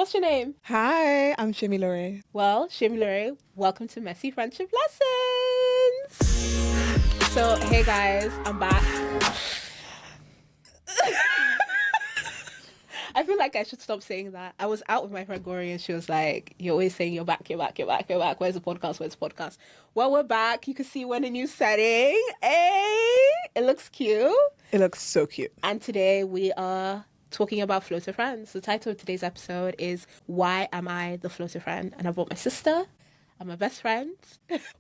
What's your name? Hi, I'm Shimi Lore. Well, Shimi Lore, welcome to Messy Friendship Lessons. So, hey guys, I'm back. I feel like I should stop saying that. I was out with my friend Gori and she was like, you're always saying you're back. Where's the podcast? Well, we're back. You can see we're in a new setting. Hey, it looks cute. It looks so cute. And today we are talking about floater friends. The title of today's episode is Why Am I the Floater Friend? And I brought my sister and my best friend,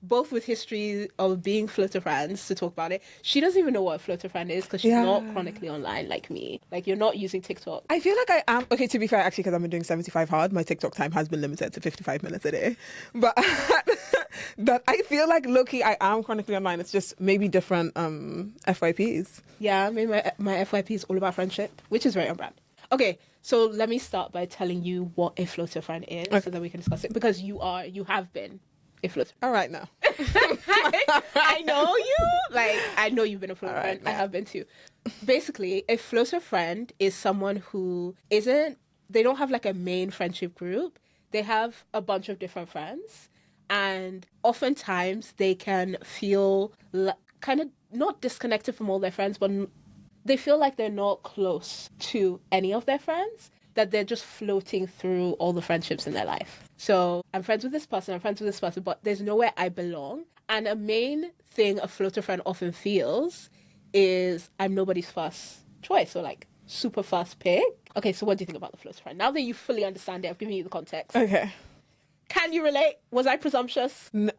both with history of being floater friends, to talk about it. She doesn't even know what a floater friend is because she's not chronically online like me. Like, you're not using TikTok. I feel like I am. Okay, to be fair, actually, because I've been doing 75 hard, my TikTok time has been limited to 55 minutes a day. But I feel like, low-key, I am chronically online. It's just maybe different FYPs. Yeah, maybe my FYP is all about friendship, which is very on brand. Okay, so let me start by telling you what a floater friend is, so that we can discuss it, because you have been a floater. All right, now. I know you. Like, I know you've been a floater friend. I have been too. Basically, a floater friend is someone who they don't have like a main friendship group. They have a bunch of different friends, and oftentimes they can feel kind of not disconnected from all their friends, but they feel like they're not close to any of their friends, that they're just floating through all the friendships in their life. So I'm friends with this person, but there's nowhere I belong. And a main thing a floater friend often feels is I'm nobody's first choice, or like super first pick. Okay, so what do you think about the floater friend? Now that you fully understand it, I've given you the context. Okay. Can you relate? Was I presumptuous? No.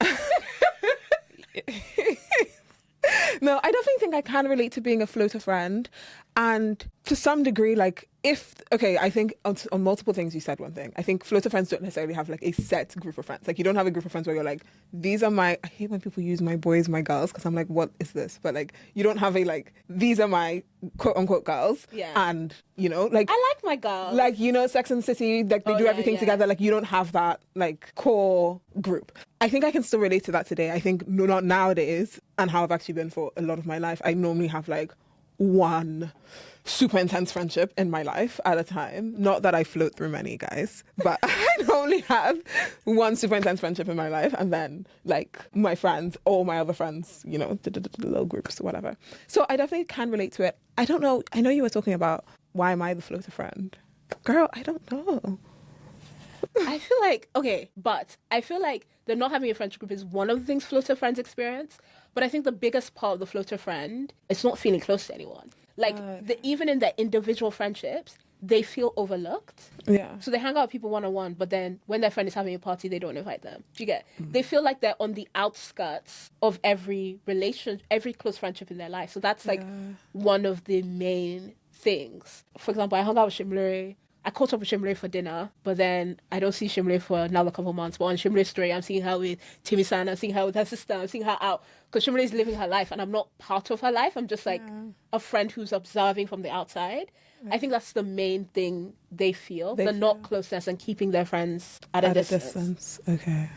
No, I definitely think I can relate to being a floater friend. And to some degree, like, I think on multiple things you said one thing. I think floater friends don't necessarily have like a set group of friends. Like, you don't have a group of friends where you're like, I hate when people use my boys, my girls, because I'm like, what is this? But like, you don't have these are my quote unquote girls. Yeah. And, like, I like my girls. Like, Sex and the City, like they do everything together. Like, you don't have that like core group. I think I can still relate to that today. I think not nowadays, and how I've actually been for a lot of my life, I normally have like one super intense friendship in my life at a time. Not that I float through many, guys, but I normally have one super intense friendship in my life, and then like my friends, all my other friends, the little groups, whatever. So I definitely can relate to it. I don't know. I know you were talking about why am I the floater friend? Girl, I don't know. I feel like the not having a friendship group is one of the things floater friends experience. But I think the biggest part of the floater friend is not feeling close to anyone. Like, even in their individual friendships, they feel overlooked. Yeah. So they hang out with people one-on-one, but then when their friend is having a party, they don't invite them. Do you get? They feel like they're on the outskirts of every close friendship in their life. So that's like one of the main things. For example, I hung out with Shimlere. I caught up with Shimlere for dinner, but then I don't see Shimlere for another couple of months. But on Shimlere's story, I'm seeing her with Timmy-san, I'm seeing her with her sister, I'm seeing her out. Because Shimlere is living her life, and I'm not part of her life. I'm just like a friend who's observing from the outside. I think that's the main thing they feel. The not closeness and keeping their friends at a distance. Okay.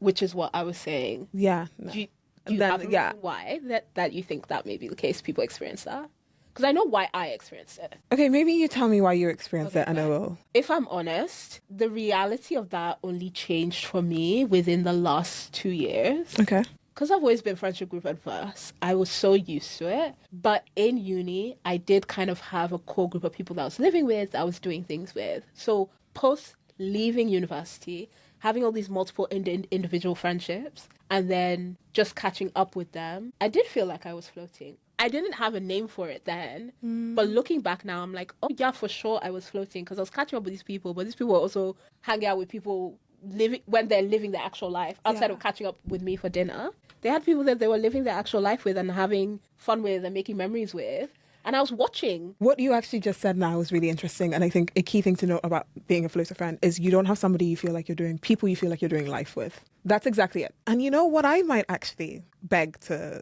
Which is what I was saying. Yeah. No. Do you have a reason why that you think that may be the case? People experience that? Because I know why I experienced it. Okay, maybe you tell me why you experienced it, and I will. If I'm honest, the reality of that only changed for me within the last 2 years. Okay. Because I've always been friendship group adverse, I was so used to it. But in uni, I did kind of have a core group of people that I was living with, that I was doing things with. So post leaving university, having all these multiple individual friendships, and then just catching up with them, I did feel like I was floating. I didn't have a name for it then, but looking back now, I'm like, oh yeah, for sure I was floating, because I was catching up with these people, but these people were also hanging out with people when they're living their actual life, outside of catching up with me for dinner. They had people that they were living their actual life with and having fun with and making memories with. And I was watching. What you actually just said now is really interesting. And I think a key thing to note about being a floater friend is you don't have somebody you feel like you're doing life with. That's exactly it. And you know what I might actually beg to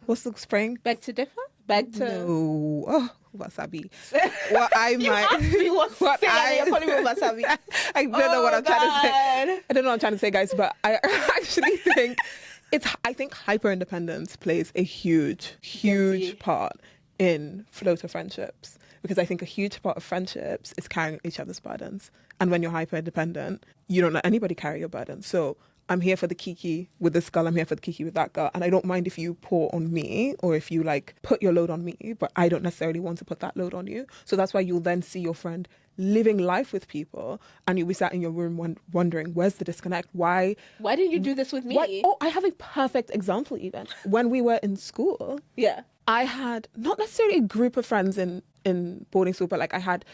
what's the spring? Beg to differ? Beg to... No. Oh, wasabi. What I might... You asked me what's what you're calling me wasabi. I don't know what I'm trying to say. I don't know what I'm trying to say, guys, but I actually think I think hyper-independence plays a huge part in floater friendships. because I think a huge part of friendships is carrying each other's burdens. And when you're hyper dependent, you don't let anybody carry your burden. So I'm here for the kiki with this girl, I'm here for the kiki with that girl. And I don't mind if you pour on me or if you like put your load on me, but I don't necessarily want to put that load on you. So that's why you'll then see your friend living life with people and you'll be sat in your room wondering, where's the disconnect? Why didn't you do this with me? Oh, I have a perfect example even. When we were in school, I had not necessarily a group of friends in boarding school, but like I had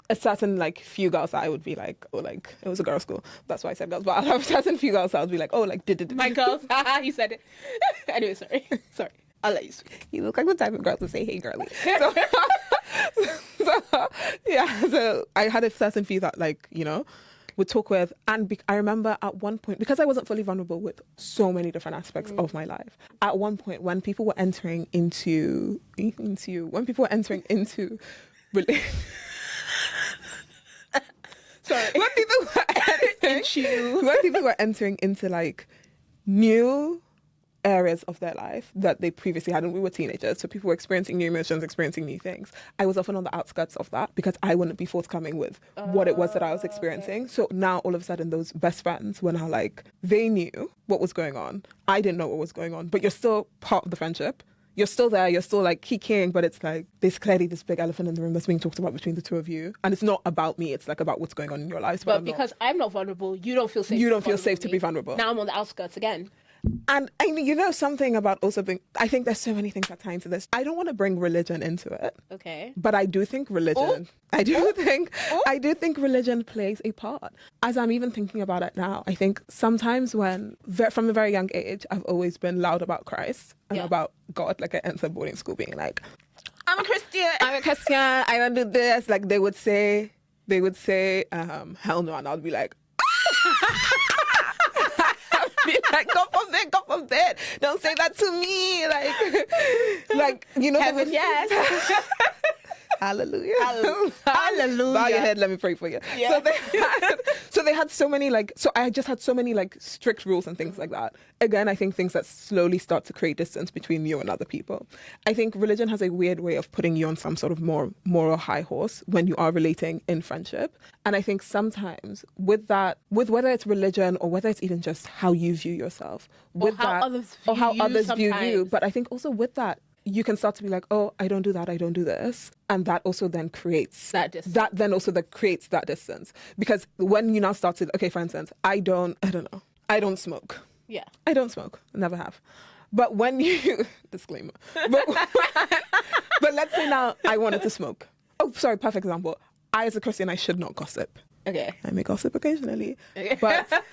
a certain like few girls that I would be like, oh, like it was a girls' school. That's why I said girls. But I'd have a certain few girls that I would be like, oh, like did my girls. You said it. Anyway, sorry. I'll let you speak. You look like the type of girl to say, hey, girly. So I had a certain few that like, you know, would talk with. And I remember at one point, because I wasn't fully vulnerable with so many different aspects of my life, at one point when people were entering into Sorry. When people were entering into like new areas of their life that they previously hadn't, we were teenagers, so people were experiencing new emotions, experiencing new things. I was often on the outskirts of that because I wouldn't be forthcoming with what it was that I was experiencing. Okay. So now all of a sudden those best friends were now like, they knew what was going on. I didn't know what was going on, but you're still part of the friendship. You're still there, you're still like kikiing, but it's like there's clearly this big elephant in the room that's being talked about between the two of you. And it's not about me, it's like about what's going on in your lives. But because I'm not vulnerable, you don't feel safe. You don't feel safe to be vulnerable. Now I'm on the outskirts again. And I mean, you know, something about also being, I think there's so many things that tie into this. I don't want to bring religion into it. Okay. But I do think religion, I do think religion plays a part. As I'm even thinking about it now, I think sometimes from a very young age, I've always been loud about Christ and about God. Like I entered boarding school being like, I'm a Christian, I don't do this. Like they would say, hell no. And I'd be like, like, God forbid, don't say that to me. Like you know, heaven, yes. Hallelujah. Hallelujah. Bow your head, let me pray for you. Yeah. So they had so many I just had so many like strict rules and things like that. Again, I think things that slowly start to create distance between you and other people. I think religion has a weird way of putting you on some sort of more moral high horse when you are relating in friendship. And I think sometimes with whether it's religion or whether it's even just how you view yourself, or how others view you. But I think also with that, you can start to be like, oh, I don't do that, I don't do this. And that also then creates that distance. That creates that distance. Because when you now start to, okay, for instance, I don't smoke. Yeah. I don't smoke. Never have. But when you, disclaimer. But let's say now I wanted to smoke. Oh, sorry, perfect example. I, as a Christian, I should not gossip. Okay. I may gossip occasionally. Okay. But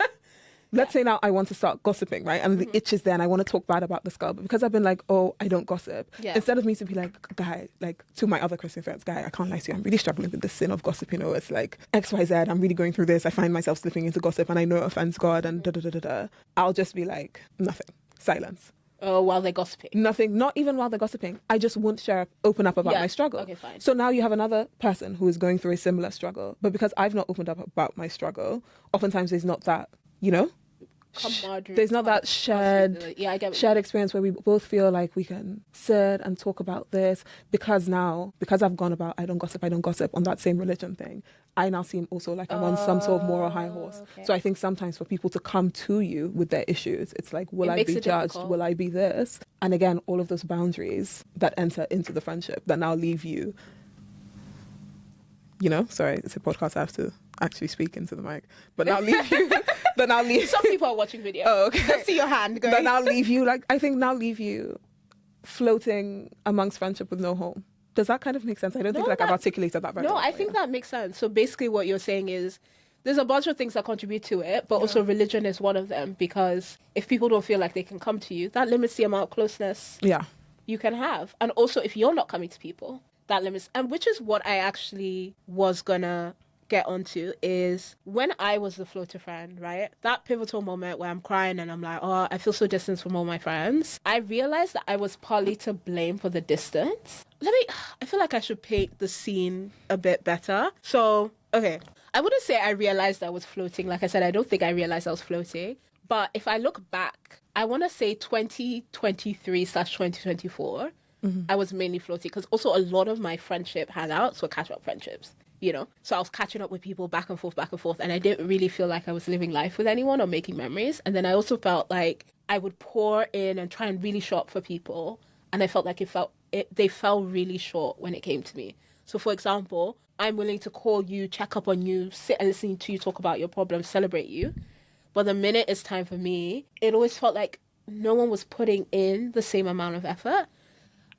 let's say now I want to start gossiping, right? And the itch is there and I want to talk bad about this girl. But because I've been like, oh, I don't gossip. Yeah. Instead of me to be like, guy, like to my other Christian friends, guy, I can't lie to you. I'm really struggling with this sin of gossip. You know, it's like X, Y, Z. I'm really going through this. I find myself slipping into gossip and I know it offends God and da-da-da-da-da. I'll just be like, nothing. Silence. Oh, while they're gossiping? Nothing. Not even while they're gossiping. I just won't open up about my struggle. Okay, fine. So now you have another person who is going through a similar struggle. But because I've not opened up about my struggle, oftentimes there's not that, you know? There's not that shared experience where we both feel like we can sit and talk about this because I've gone about I don't gossip on that same religion thing. I now seem also like I'm on some sort of moral high horse. Okay. So I think sometimes for people to come to you with their issues, it's like, will I be judged? Difficult. Will I be this? And again, all of those boundaries that enter into the friendship that now leave you, you know, sorry, it's a podcast, I have to actually speak into the mic, but now leave you. Some people are watching video. Oh, okay. Just see your hand going. But now leave you floating amongst friendship with no home. Does that kind of make sense? I don't think I've articulated that very well. No, I think that makes sense. So basically what you're saying is there's a bunch of things that contribute to it, but also religion is one of them, because if people don't feel like they can come to you, that limits the amount of closeness you can have. And also if you're not coming to people, that limits, and which is what I actually was gonna get onto, is when I was the floater friend, right? That pivotal moment where I'm crying and I'm like, oh, I feel so distant from all my friends. I realized that I was partly to blame for the distance. I feel like I should paint the scene a bit better. So, okay. I wouldn't say I realized I was floating. Like I said, I don't think I realized I was floating. But if I look back, I want to say 2023/2024. I was mainly floaty because also a lot of my friendship hangouts were catch-up friendships, you know? So I was catching up with people back and forth, and I didn't really feel like I was living life with anyone or making memories. And then I also felt like I would pour in and try and really show up for people, and I felt like they fell really short when it came to me. So for example, I'm willing to call you, check up on you, sit and listen to you talk about your problems, celebrate you. But the minute it's time for me, it always felt like no one was putting in the same amount of effort.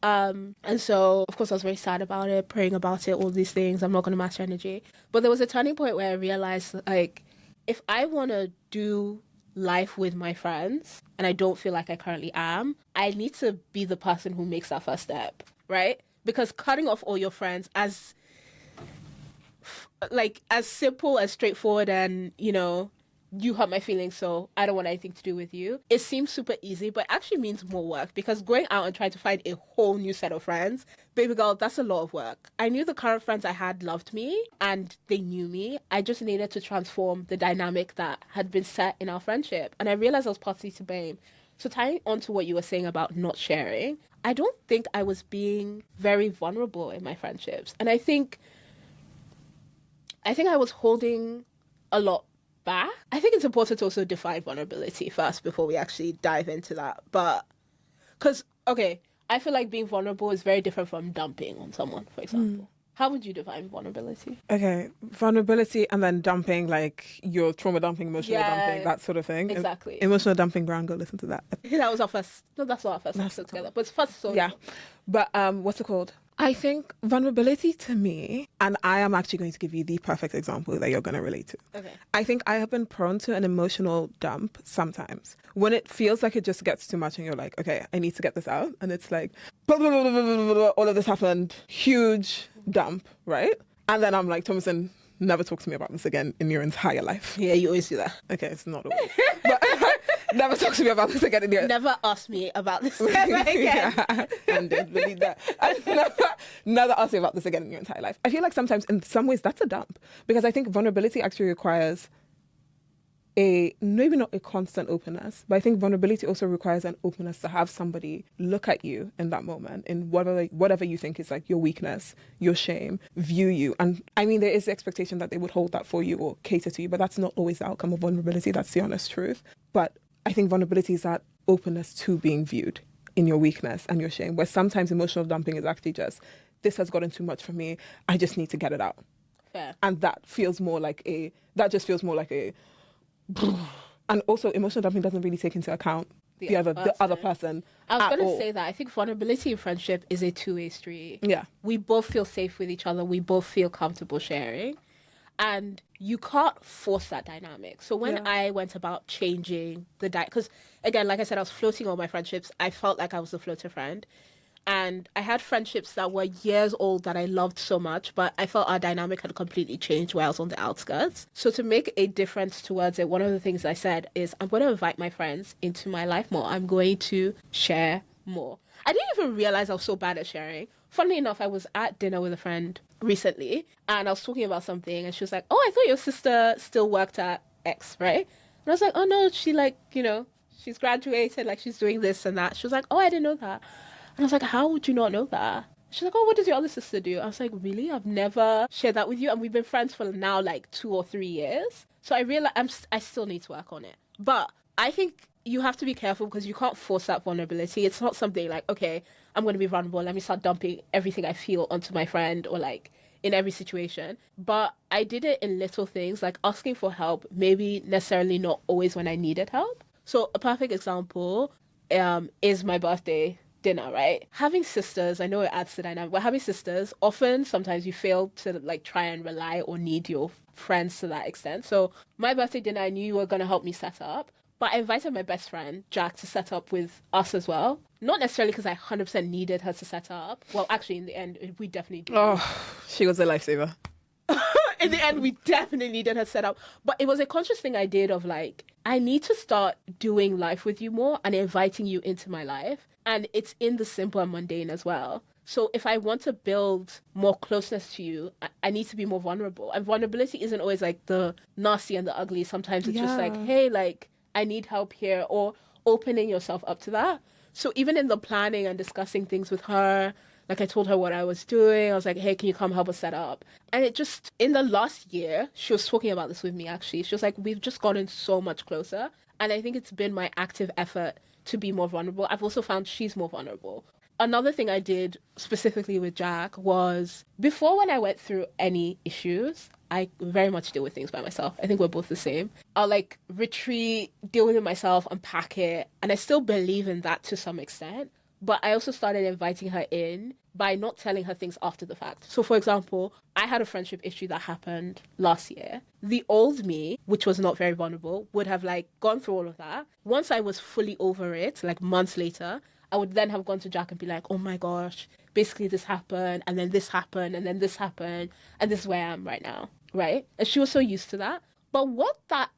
And so, of course, I was very sad about it, praying about it, all these things. I'm not going to match energy. But there was a turning point where I realized, like, if I want to do life with my friends, and I don't feel like I currently am, I need to be the person who makes that first step, right? Because cutting off all your friends, as simple, as straightforward, and, you know, you hurt my feelings, so I don't want anything to do with you. It seems super easy, but it actually means more work, because going out and trying to find a whole new set of friends, baby girl, that's a lot of work. I knew the current friends I had loved me and they knew me. I just needed to transform the dynamic that had been set in our friendship. And I realized I was partly to blame. So tying on to what you were saying about not sharing, I don't think I was being very vulnerable in my friendships. And I think I was holding a lot back. I think it's important to also define vulnerability first before we actually dive into that. But because, okay, I feel like being vulnerable is very different from dumping on someone, for example. How would you define vulnerability? Okay, vulnerability and then dumping, like your trauma dumping, emotional dumping, that sort of thing. Exactly. Emotional dumping, Brown, go listen to that. That was our first, no, that's not our first episode together, but it's first solo. Yeah. But what's it called? I think vulnerability to me, and I am actually going to give you the perfect example that you're going to relate to. Okay. I think I have been prone to an emotional dump sometimes when it feels like it just gets too much and you're like, okay, I need to get this out. And it's like, blah, blah, blah, blah, blah, blah, all of this happened, huge dump, right? And then I'm like, Thomason, never talk to me about this again in your entire life. Yeah, you always do that. Okay, it's not always. But never talk to me about this again in your... Never ask me about this ever again. Yeah, and then believe that. Never ask me about this again in your entire life. I feel like sometimes in some ways that's a dump, because I think vulnerability actually requires maybe not a constant openness, but I think vulnerability also requires an openness to have somebody look at you in that moment, in whatever you think is like your weakness, your shame, view you. And I mean, there is the expectation that they would hold that for you or cater to you, but that's not always the outcome of vulnerability. That's the honest truth. But I think vulnerability is that openness to being viewed in your weakness and your shame, where sometimes emotional dumping is actually just, this has gotten too much for me, I just need to get it out. Fair. And that feels more like and also emotional dumping doesn't really take into account the other person. I was going to say that I think vulnerability in friendship is a two-way street. Yeah. We both feel safe with each other. We both feel comfortable sharing. And you can't force that dynamic. So when I went about changing the because again, like I said, I was floating all my friendships. I felt like I was a floater friend. And I had friendships that were years old that I loved so much, but I felt our dynamic had completely changed while I was on the outskirts. So to make a difference towards it, one of the things I said is I'm going to invite my friends into my life more. I'm going to share more. I didn't even realize I was so bad at sharing. Funnily enough, I was at dinner with a friend recently and I was talking about something and she was like, oh, I thought your sister still worked at X, right? And I was like, oh no, she she's graduated, like she's doing this and that. She was like, oh, I didn't know that. And I was like, how would you not know that? She's like, oh, what does your other sister do? I was like, really? I've never shared that with you. And we've been friends for now like 2 or 3 years. So I realized I still need to work on it. But I think you have to be careful because you can't force that vulnerability. It's not something like, okay, I'm going to be vulnerable. Let me start dumping everything I feel onto my friend or like in every situation. But I did it in little things like asking for help, maybe necessarily not always when I needed help. So a perfect example is my birthday dinner, right? Having sisters, I know it adds to the dynamic, but having sisters, sometimes you fail to like try and rely or need your friends to that extent. So my birthday dinner, I knew you were going to help me set up, but I invited my best friend, Jack, to set up with us as well. Not necessarily because I 100% needed her to set up. Well, actually, in the end, we definitely did. Oh, she was a lifesaver. In the end, we definitely needed her set up. But it was a conscious thing I did of like, I need to start doing life with you more and inviting you into my life. And it's in the simple and mundane as well. So if I want to build more closeness to you, I need to be more vulnerable. And vulnerability isn't always like the nasty and the ugly. Sometimes it's just like, hey, like, I need help here, or opening yourself up to that. So even in the planning and discussing things with her, like I told her what I was doing. I was like, hey, can you come help us set up? And it just, in the last year, she was talking about this with me actually. She was like, we've just gotten so much closer. And I think it's been my active effort to be more vulnerable. I've also found she's more vulnerable. Another thing I did specifically with Jack was, before, when I went through any issues, I very much deal with things by myself. I think we're both the same. I'll like retreat, deal with it myself, unpack it. And I still believe in that to some extent. But I also started inviting her in by not telling her things after the fact. So, for example, I had a friendship issue that happened last year. The old me, which was not very vulnerable, would have like gone through all of that. Once I was fully over it, like months later, I would then have gone to Jack and be like, oh my gosh, basically this happened, and then this happened, and then this happened, and this is where I am right now, right? And she was so used to that. But what that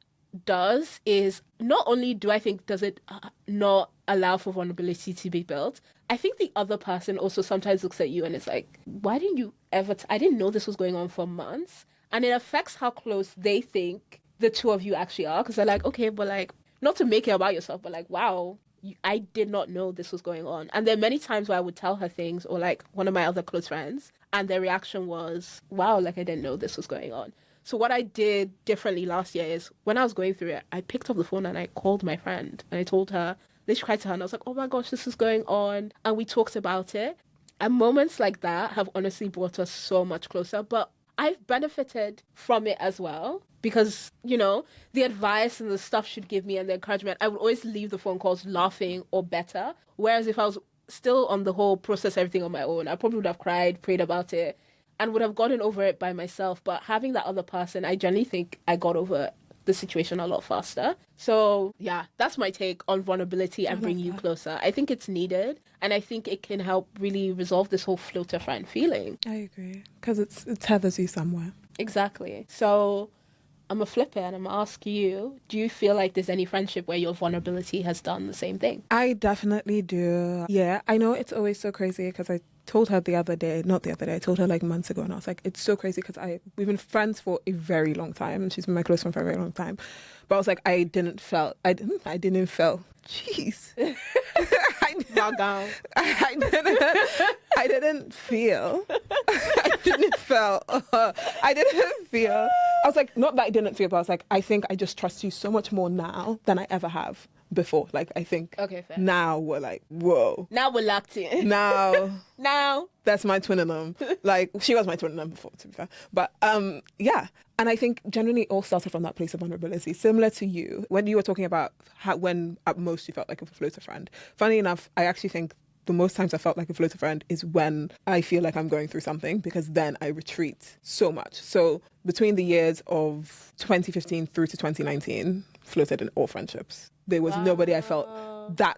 does is, not only do I think does it not allow for vulnerability to be built, I think the other person also sometimes looks at you and it's like, why didn't you ever I didn't know this was going on for months. And it affects how close they think the two of you actually are, because they're like, okay, but like, not to make it about yourself, but like, wow, I did not know this was going on. And there are many times where I would tell her things, or like one of my other close friends, and their reaction was, wow, like I didn't know this was going on. So what I did differently last year is, when I was going through it, I picked up the phone and I called my friend and I told her, literally cried to her, and I was like, oh my gosh, this is going on. And we talked about it. And moments like that have honestly brought us so much closer. But I've benefited from it as well, because, you know, the advice and the stuff she'd give me and the encouragement, I would always leave the phone calls laughing or better. Whereas if I was still on the whole process everything on my own, I probably would have cried, prayed about it, and would have gotten over it by myself. But having that other person, I generally think I got over the situation a lot faster. So yeah, that's my take on vulnerability and bring you closer. I think it's needed, and I think it can help really resolve this whole floater friend feeling. I agree, because it tethers you somewhere. Exactly. So I'm gonna flip it and I'm gonna ask you, do you feel like there's any friendship where your vulnerability has done the same thing? I definitely do. Yeah, I know it's always so crazy, because I told her I told her like months ago, and I was like, it's so crazy because we've been friends for a very long time, and she's been my close friend for a very long time. But I was like, I didn't feel, jeez. I didn't feel, I was like, not that I didn't feel, but I was like, I think I just trust you so much more now than I ever have before. Like, I think now we're like, whoa. Now we're locked in. Now that's my twin in them. Like, she was my twin in them before, to be fair. But yeah. And I think generally it all started from that place of vulnerability, similar to you when you were talking about when at most you felt like a floater friend. Funny enough, I actually think the most times I felt like a floater friend is when I feel like I'm going through something, because then I retreat so much. So between the years of 2015 through to 2019, floated in all friendships. There was nobody I felt that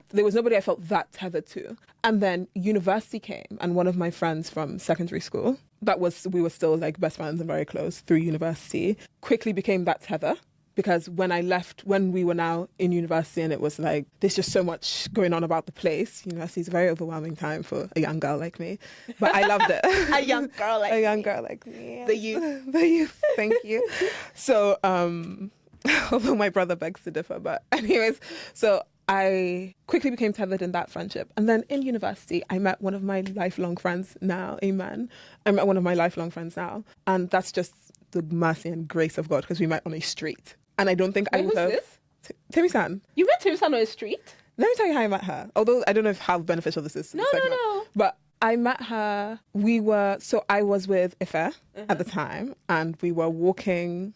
tethered to. And then university came, and one of my friends from secondary school, we were still like best friends and very close through university, quickly became that tether. Because when I left, when we were now in university, and it was like, there's just so much going on about the place. University is a very overwhelming time for a young girl like me. But I loved it. A young girl like me. The youth. The youth, thank you. So, although my brother begs to differ, but anyways, so I quickly became tethered in that friendship. And then in university, I met one of my lifelong friends now, amen. I met one of my lifelong friends now. And that's just the mercy and grace of God, because we met on a street. And I don't think I would have... Timmy-san. You met Timmy-san on a street? Let me tell you how I met her. Although I don't know how beneficial this is. No. But I met her, I was with Ife at the time, and we were walking...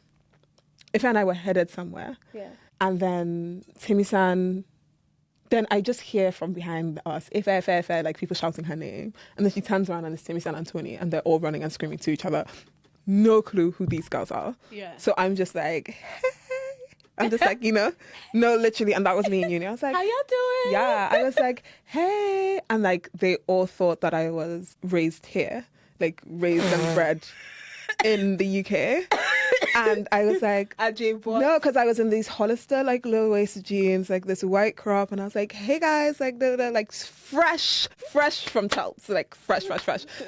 Ife and I were headed somewhere. Yeah. And then Timmy-san... Then I just hear from behind us, Ife, like people shouting her name. And then she turns around and it's Timmy-san and Tony, and they're all running and screaming to each other. No clue who these girls are. Yeah. So I'm just like, hey. I'm just like, no, literally. And that was me in uni. I was like, how y'all doing? Yeah. I was like, hey. And like, they all thought that I was raised here, like raised and bred in the UK. And I was like, no, because I was in these Hollister, like low-waisted jeans, like this white crop. And I was like, hey guys, like, they're like fresh from Chelsea, like fresh.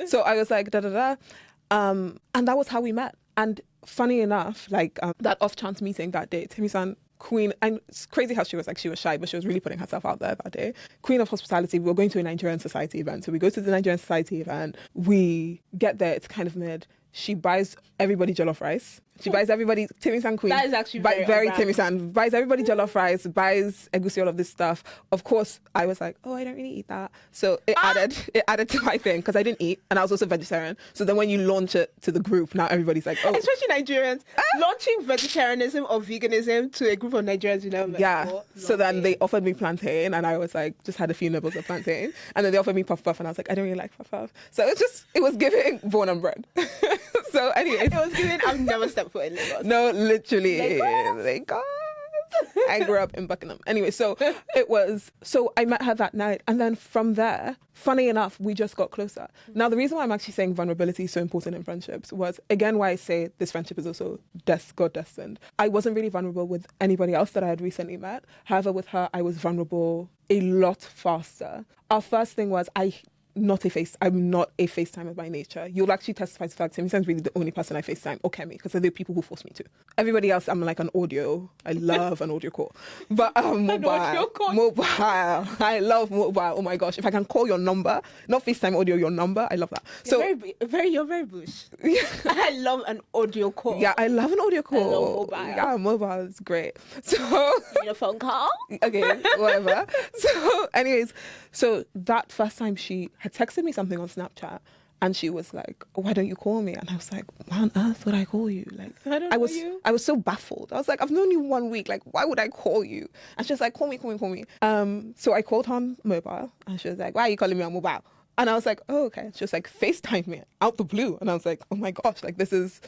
So I was like, and that was how we met. And funny enough, like that off chance meeting that day, Timmy-san queen, and it's crazy how she was shy, but she was really putting herself out there that day. Queen of hospitality. We were going to a Nigerian society event. So we go to the Nigerian society event. We get there. It's kind of mid. She buys everybody jollof rice. She buys everybody Timisan queen. That is actually very Timisan. Buys everybody jollof rice. Buys egusi, all of this stuff. Of course, I was like, oh, I don't really eat that. So it added to my thing because I didn't eat, and I was also vegetarian. So then when you launch it to the group, now everybody's like, oh, especially Nigerians launching vegetarianism or veganism to a group of Nigerians, you know. Yeah. So then they offered me plantain, and I was like, just had a few nibbles of plantain, and then they offered me puff puff, and I was like, I don't really like puff puff. So it was giving born and bred. So anyway, it was giving. I've never stepped foot in Lagos. No, literally. Lagos. I grew up in Buckingham. Anyway, so I met her that night. And then from there, funny enough, we just got closer. Now, the reason why I'm actually saying vulnerability is so important in friendships was, again, why I say this friendship is also God destined. I wasn't really vulnerable with anybody else that I had recently met. However, with her, I was vulnerable a lot faster. Our first thing was I'm not a FaceTimer by nature. You'll actually testify to the fact Timisan's really the only person I FaceTime, or Kemi, because they're the people who force me to. Everybody else, I'm like an audio. I love an audio call. But mobile. I love mobile. Oh my gosh. If I can call your number, not FaceTime audio, your number, I love that. You're very bush. I love an audio call. Yeah, I love an audio call. I love mobile. Yeah, mobile is great. So your phone call? Okay, whatever. So anyways, so that first time she had texted me something on Snapchat, and she was like, why don't you call me? And I was like, why on earth would I call you? Like, I was so baffled. I was like, I've known you 1 week. Like, why would I call you? And she was like, call me. So I called her on mobile, and she was like, why are you calling me on mobile? And I was like, oh, okay. She was like, FaceTime me out the blue. And I was like, oh my gosh, like this is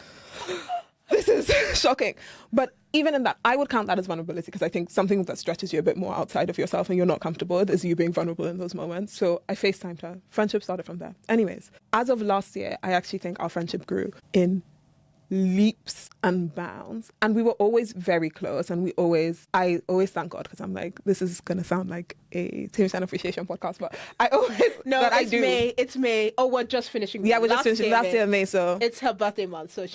shocking. But even in that, I would count that as vulnerability, because I think something that stretches you a bit more outside of yourself and you're not comfortable with is you being vulnerable in those moments. So I FaceTimed her. Friendship started from there. Anyways, as of last year, I actually think our friendship grew in leaps and bounds, and we were always very close, and I always thank God, because I'm like, this is gonna sound like a Timisan appreciation podcast, but I always it's May. Oh, we're just finishing. Yeah, we're just finishing last year May, so it's her birthday month, so she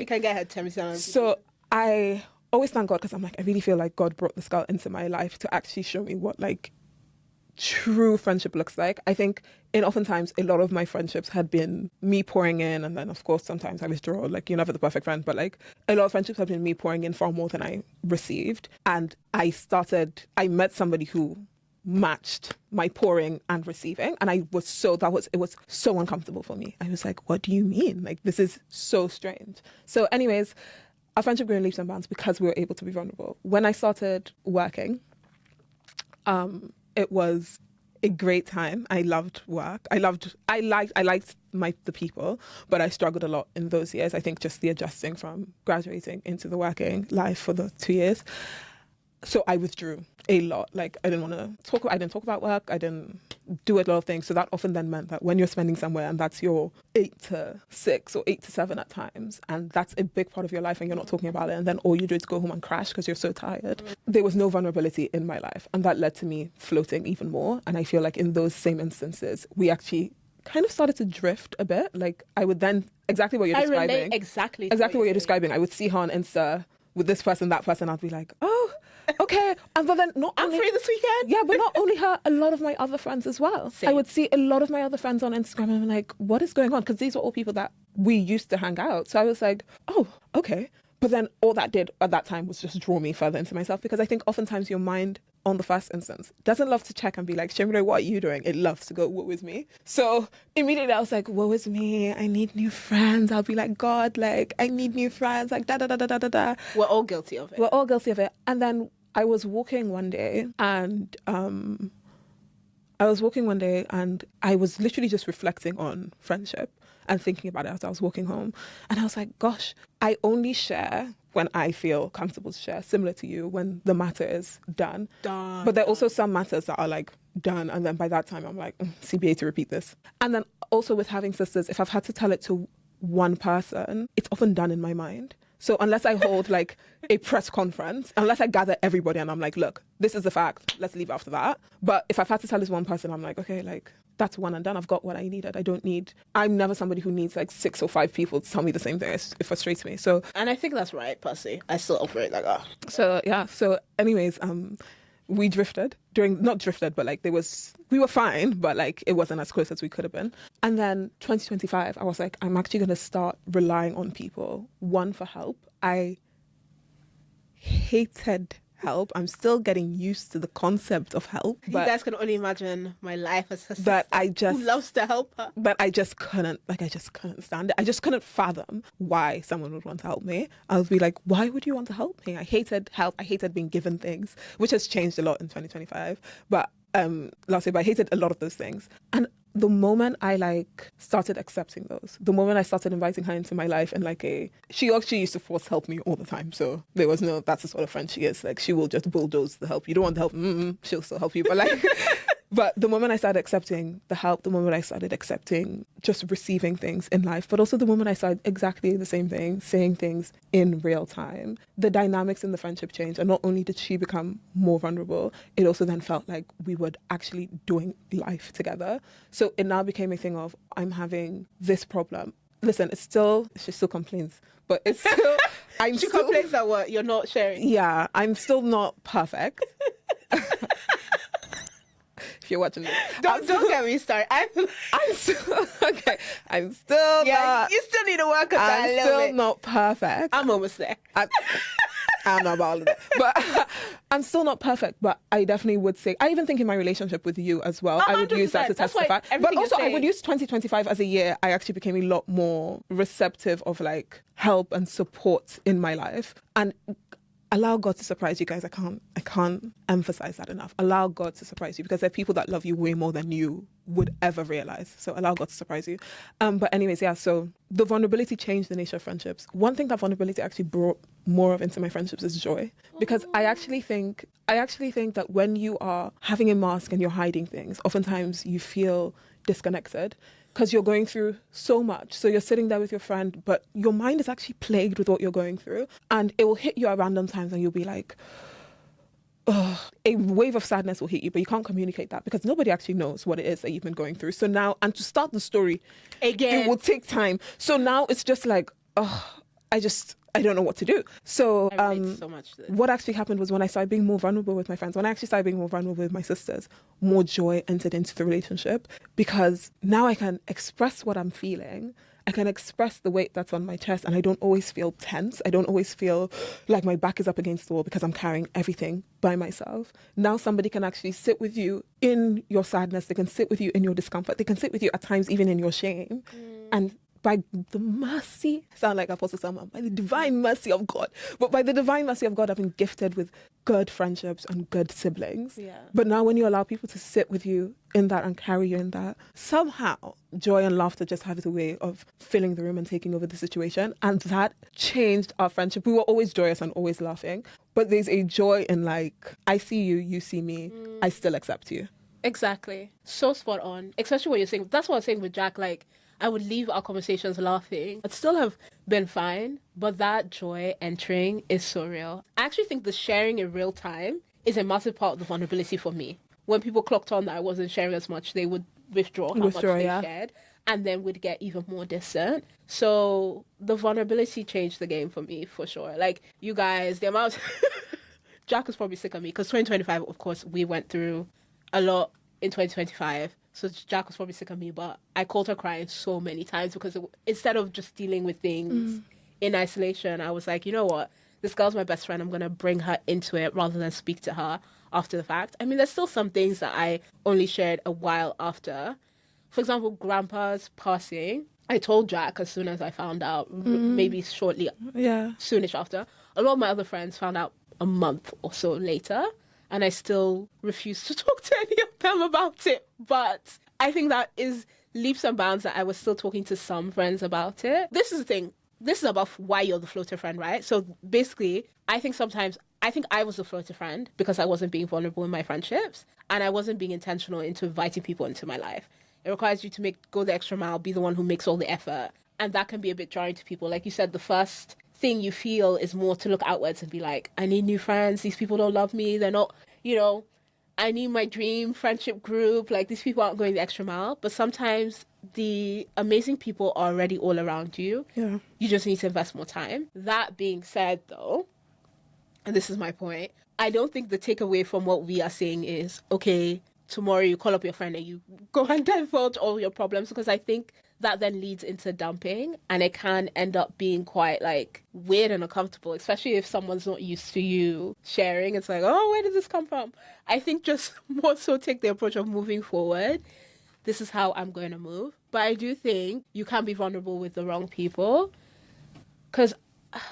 can get her Timisan. So I always thank God, because I'm like, I really feel like God brought this girl into my life to actually show me what like true friendship looks like. I think oftentimes a lot of my friendships had been me pouring in, and then of course sometimes I withdraw, like you're never the perfect friend, but like a lot of friendships have been me pouring in far more than I received. And I met somebody who matched my pouring and receiving, and it was so uncomfortable for me. I was like, what do you mean? Like, this is so strange. So anyways, our friendship grew in leaps and bounds because we were able to be vulnerable. When I started working, it was a great time. I loved work. I liked the people, but I struggled a lot in those years. I think just the adjusting from graduating into the working life for the 2 years. So I withdrew a lot. Like, I didn't talk about work. I didn't do a lot of things. So that often then meant that when you're spending somewhere and that's your 8 to 6 or 8 to 7 at times, and that's a big part of your life and you're not talking about it, and then all you do is go home and crash because you're so tired. There was no vulnerability in my life, and that led to me floating even more. And I feel like in those same instances, we actually kind of started to drift a bit. Like, I would then, exactly what you're describing. I relate exactly what you're describing. I would see her on Insta with this person, that person, I'd be like, oh, okay. And but then I'm free this weekend. Yeah, but not only her, a lot of my other friends as well. Same. I would see a lot of my other friends on Instagram, and I'm like, what is going on? Because these were all people that we used to hang out. So I was like, oh, okay. But then all that did at that time was just draw me further into myself, because I think oftentimes your mind, on the first instance, doesn't love to check and be like, Shemire, what are you doing? It loves to go, woe is me. So immediately I was like, woe is me. I need new friends. I'll be like, God, like, I need new friends. Like, da, da, da, da, da, da, da. We're all guilty of it. And then I was walking one day, and I was literally just reflecting on friendship and thinking about it as I was walking home. And I was like, gosh, I only share when I feel comfortable to share, similar to you, when the matter is done. But there are also some matters that are like done, and then by that time I'm like, CBA to repeat this. And then also with having sisters, if I've had to tell it to one person, it's often done in my mind. So unless I hold like a press conference, unless I gather everybody and I'm like, look, this is the fact, let's leave it after that. But if I've had to tell this one person, I'm like, okay, like, that's one and done. I've got what I needed. I'm never somebody who needs like 6 or 5 people to tell me the same thing. It frustrates me. So, and I think that's right, Percy. I still operate like that. So yeah. So anyways, we drifted not drifted, but like we were fine, but like it wasn't as close as we could have been. And then 2025, I was like, I'm actually going to start relying on people. One, for help. I hated help. I'm still getting used to the concept of help. You guys can only imagine my life as a sister who loves to help her. But I just couldn't stand it. I just couldn't fathom why someone would want to help me. I would be like, why would you want to help me? I hated help. I hated being given things, which has changed a lot in 2025. But last year, but I hated a lot of those things. And the moment I like started accepting those, the moment I started inviting her into my life, and she actually used to force help me all the time. So there was that's the sort of friend she is. Like, she will just bulldoze the help. You don't want the help, she'll still help you. But like, but the moment I started accepting the help, the moment I started accepting just receiving things in life, but also the moment I started exactly the same thing, saying things in real time, the dynamics in the friendship changed. And not only did she become more vulnerable, it also then felt like we were actually doing life together. So it now became a thing of, I'm having this problem. Listen, she still complains, but it's still, she complains that what? You're not sharing. Yeah, I'm still not perfect. If you're watching this, don't get me started. I'm still okay. I'm still not. You still need to work on that. I'm still not perfect. I'm almost there. I'm not about all of that, but I'm still not perfect. But I definitely would say, I even think in my relationship with you as well, I would use that to testify. But also, I would use 2025 as a year I actually became a lot more receptive of like help and support in my life, and allow God to surprise you guys. I can't emphasize that enough. Allow God to surprise you, because there are people that love you way more than you would ever realize. So allow God to surprise you. But anyways, yeah, so the vulnerability changed the nature of friendships. One thing that vulnerability actually brought more of into my friendships is joy. Because I actually think that when you are having a mask and you're hiding things, oftentimes you feel disconnected, because you're going through so much. So you're sitting there with your friend, but your mind is actually plagued with what you're going through. And it will hit you at random times and you'll be like, ugh. A wave of sadness will hit you, but you can't communicate that because nobody actually knows what it is that you've been going through. So now, and to start the story, again, it will take time. So now it's just like, I don't know what to do. So, so much to this. What actually happened was when I started being more vulnerable with my friends, when I actually started being more vulnerable with my sisters, more joy entered into the relationship, because now I can express what I'm feeling. I can express the weight that's on my chest, and I don't always feel tense. I don't always feel like my back is up against the wall because I'm carrying everything by myself. Now somebody can actually sit with you in your sadness. They can sit with you in your discomfort. They can sit with you at times even in your shame. And by the mercy, sound like Apostle Salman, by the divine mercy of God. But by the divine mercy of God, I've been gifted with good friendships and good siblings. Yeah. But now when you allow people to sit with you in that and carry you in that, somehow joy and laughter just have a way of filling the room and taking over the situation. And that changed our friendship. We were always joyous and always laughing. But there's a joy in like, I see you, you see me, I still accept you. Exactly. So spot on. Especially what you're saying. That's what I was saying with Jack, like, I would leave our conversations laughing. I'd still have been fine, but that joy entering is so real. I actually think the sharing in real time is a massive part of the vulnerability for me. When people clocked on that I wasn't sharing as much, they would withdraw how much they shared, and then would get even more distant. So the vulnerability changed the game for me, for sure. Like, you guys, the amount... Jack was probably sick of me, because 2025, of course, we went through a lot in 2025. So Jack was probably sick of me, but I called her crying so many times because instead of just dealing with things in isolation, I was like, you know what? This girl's my best friend. I'm going to bring her into it rather than speak to her after the fact. I mean, there's still some things that I only shared a while after. For example, Grandpa's passing. I told Jack as soon as I found out, maybe shortly, soonish after. A lot of my other friends found out a month or so later. And I still refuse to talk to any of them about it. But I think that is leaps and bounds that I was still talking to some friends about it. This is the thing. This is about why you're the floater friend, right? So basically, I think I was the floater friend because I wasn't being vulnerable in my friendships. And I wasn't being intentional into inviting people into my life. It requires you to go the extra mile, be the one who makes all the effort. And that can be a bit jarring to people. Like you said, the first thing you feel is more to look outwards and be like, I need new friends. These people don't love me. They're not, I need my dream friendship group. Like, these people aren't going the extra mile. But sometimes the amazing people are already all around you. Yeah. You just need to invest more time. That being said, though, and this is my point, I don't think the takeaway from what we are saying is, okay, tomorrow you call up your friend and you go and divulge all your problems, because I think that then leads into dumping, and it can end up being quite like weird and uncomfortable, especially if someone's not used to you sharing. It's like, oh, where did this come from? I think just more so take the approach of moving forward. This is how I'm going to move. But I do think you can be vulnerable with the wrong people, because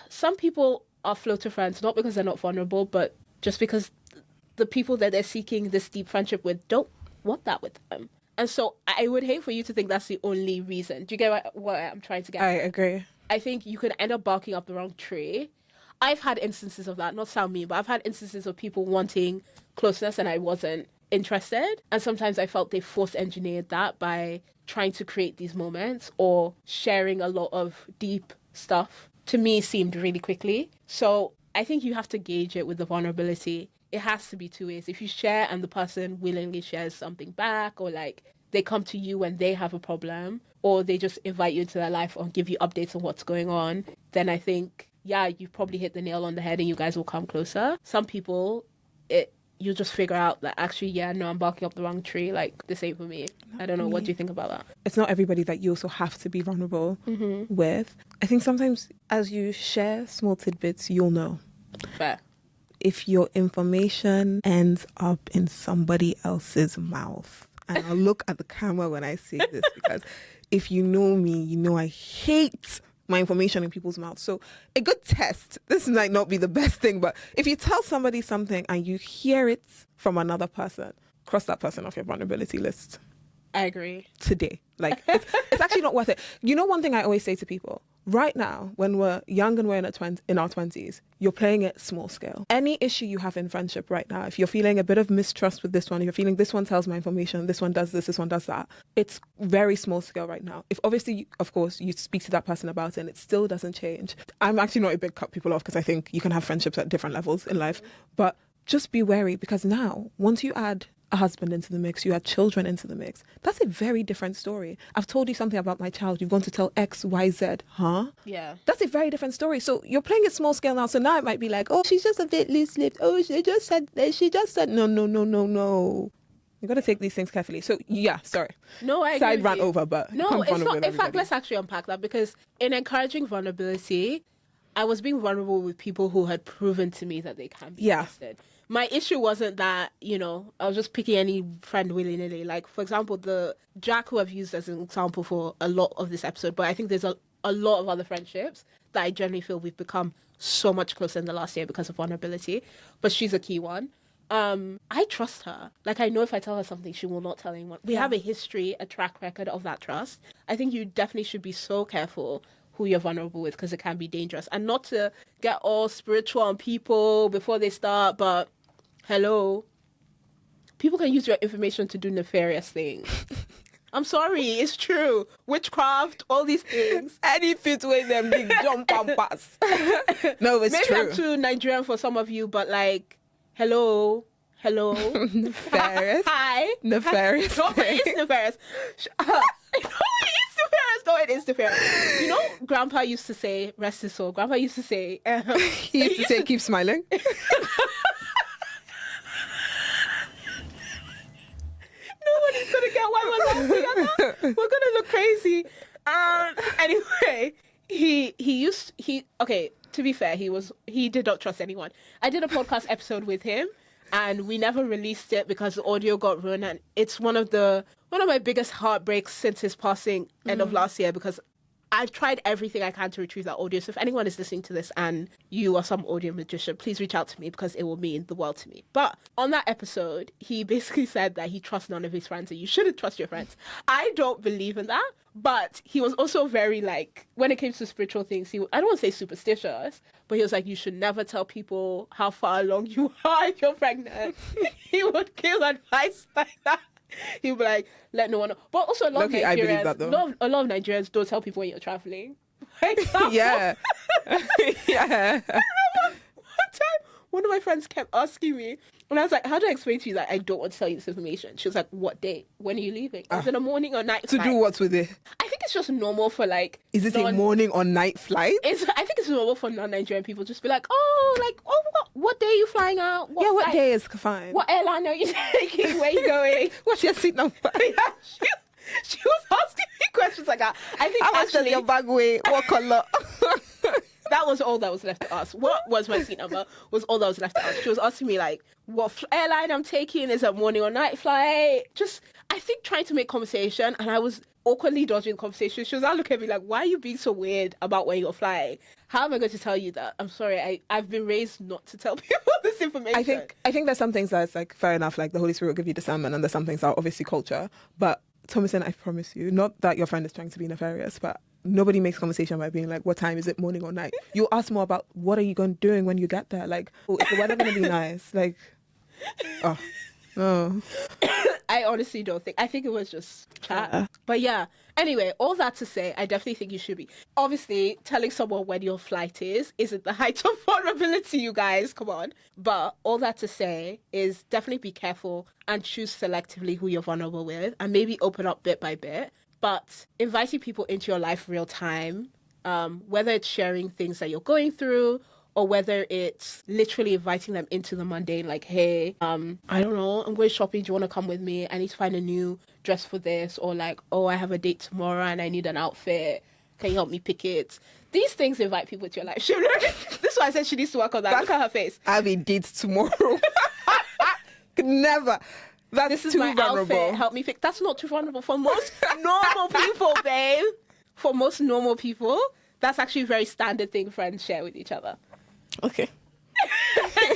some people are floater friends, not because they're not vulnerable, but just because the people that they're seeking this deep friendship with don't want that with them. And so I would hate for you to think that's the only reason. Do you get what I'm trying to get? I agree. I think you could end up barking up the wrong tree. I've had instances of that, not sound mean, but I've had instances of people wanting closeness and I wasn't interested. And sometimes I felt they force engineered that by trying to create these moments or sharing a lot of deep stuff, to me seemed really quickly. So I think you have to gauge it with the vulnerability. It has to be two ways. If you share and the person willingly shares something back, or like they come to you when they have a problem, or they just invite you into their life or give you updates on what's going on, then I think, yeah, you've probably hit the nail on the head and you guys will come closer. Some people, you'll just figure out that actually, yeah, no, I'm barking up the wrong tree. Like, this ain't for me. I don't know. What do you think about that? It's not everybody that you also have to be vulnerable with. I think sometimes as you share small tidbits, you'll know. Fair. If your information ends up in somebody else's mouth, and I'll look at the camera when I say this, because if you know me, you know I hate my information in people's mouths. So a good test, this might not be the best thing, but if you tell somebody something and you hear it from another person, cross that person off your vulnerability list. I agree. Today. Like, it's actually not worth it. You know, one thing I always say to people, right now, when we're young and we're in our 20s, you're playing it small scale. Any issue you have in friendship right now, if you're feeling a bit of mistrust with this one, if you're feeling this one tells my information, this one does this one does that, it's very small scale right now. If obviously, of course, you speak to that person about it and it still doesn't change. I'm actually not a big cut people off, because I think you can have friendships at different levels in life. But just be wary, because now, once you add a husband into the mix, you add children into the mix, that's a very different story. I've told you something about my child, you've gone to tell X, Y, Z, huh? Yeah. That's a very different story. So you're playing it small scale now. So now it might be like, oh, she's just a bit loose-lipped. Oh, she just said, no. You got to take these things carefully. So yeah, sorry. No, I agree. Side rant over, but no, it's not. In fact, let's actually unpack that, because in encouraging vulnerability, I was being vulnerable with people who had proven to me that they can be trusted. My issue wasn't that, I was just picking any friend willy-nilly. Like, for example, the Jack, who I've used as an example for a lot of this episode, but I think there's a lot of other friendships that I generally feel we've become so much closer in the last year because of vulnerability. But she's a key one. I trust her. Like, I know if I tell her something, she will not tell anyone. We have a history, a track record of that trust. I think you definitely should be so careful who you're vulnerable with, because it can be dangerous. And not to get all spiritual on people before they start, but hello, people can use your information to do nefarious things. I'm sorry, it's true. Witchcraft, all these things. Any fit way them big jump and pass. No, it's Maybe true. I'm too Nigerian for some of you, but like, hello. Nefarious. Hi. Nefarious. No, it is nefarious. No, it is nefarious. Grandpa used to say, rest his soul. Grandpa used to say, he used to say, keep smiling. Nobody's gonna get why we're laughing at that. We're gonna look crazy. Anyway, okay, to be fair, he did not trust anyone. I did a podcast episode with him and we never released it because the audio got ruined, and it's one of my biggest heartbreaks since his passing end of last year, because I've tried everything I can to retrieve that audio. So if anyone is listening to this and you are some audio magician, please reach out to me, because it will mean the world to me. But on that episode, he basically said that he trusts none of his friends and you shouldn't trust your friends. I don't believe in that. But he was also very, like, when it came to spiritual things, I don't want to say superstitious, but he was like, you should never tell people how far along you are if you're pregnant. He would give advice like that. He'd be like, let no one know. But also a lot of Nigerians, I believe that, though. A lot of Nigerians don't tell people when you're traveling. Yeah. Yeah. I remember one time one of my friends kept asking me, and I was like, how do I explain to you that I don't want to tell you this information? She was like, what date? When are you leaving? Is it a morning or night flight? To do what with it? I think it's just normal for like... Is it a morning or night flight? I think it's normal for non-Nigerian people just be like, what day are you flying out? What day is fine? What airline are you taking? Where are you going? What's your seat number? She was asking me questions like that. I think how much does your bag weigh? What color? That was all that was left to ask. What was my seat number was all that was left to ask. She was asking me like, what airline I'm taking, is it morning or night flight? Just, I think trying to make conversation, and I was awkwardly dodging the conversation. She was now looking at me like, why are you being so weird about when you're flying? How am I going to tell you that? I'm sorry, I've been raised not to tell people this information. I think there's some things that's like fair enough, like the Holy Spirit will give you discernment, and there's some things that are obviously culture. But Thomason, I promise you, not that your friend is trying to be nefarious, but nobody makes conversation by being like, what time is it, morning or night? You ask more about what are you doing when you get there? Like, is the weather going to be nice? Like, oh, no. I honestly don't think. I think it was just chat. Yeah. But yeah, anyway, all that to say, I definitely think you should be. Obviously, telling someone when your flight isn't the height of vulnerability, you guys. Come on. But all that to say is definitely be careful and choose selectively who you're vulnerable with and maybe open up bit by bit. But inviting people into your life real time, whether it's sharing things that you're going through or whether it's literally inviting them into the mundane, like, hey, I don't know, I'm going shopping. Do you want to come with me? I need to find a new dress for this. Or like, oh, I have a date tomorrow and I need an outfit. Can you help me pick it? These things invite people into your life. This is why I said she needs to work on that. Look at her face. I have a date tomorrow. Never. This is my vulnerable outfit. Help me pick. That's not too vulnerable for most normal people, babe. For most normal people, that's actually a very standard thing friends share with each other. Okay.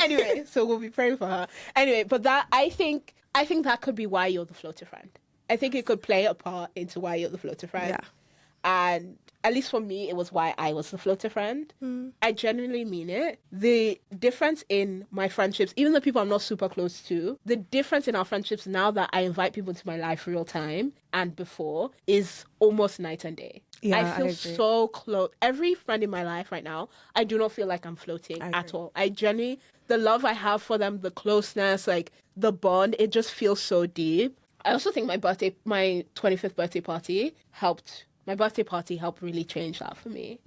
Anyway, so we'll be praying for her. Anyway, but that I think that could be why you're the floater friend. I think it could play a part into why you're the floater friend. Yeah. And at least for me, it was why I was the floater friend. I genuinely mean it. The difference in my friendships, even the people I'm not super close to, the difference in our friendships now that I invite people into my life real time and before is almost night and day. Yeah, I feel so close. Every friend in my life right now, I do not feel like I'm floating at all. I genuinely, the love I have for them, the closeness, like the bond, it just feels so deep. I also think my 25th birthday party helped. My birthday party helped really change that for me.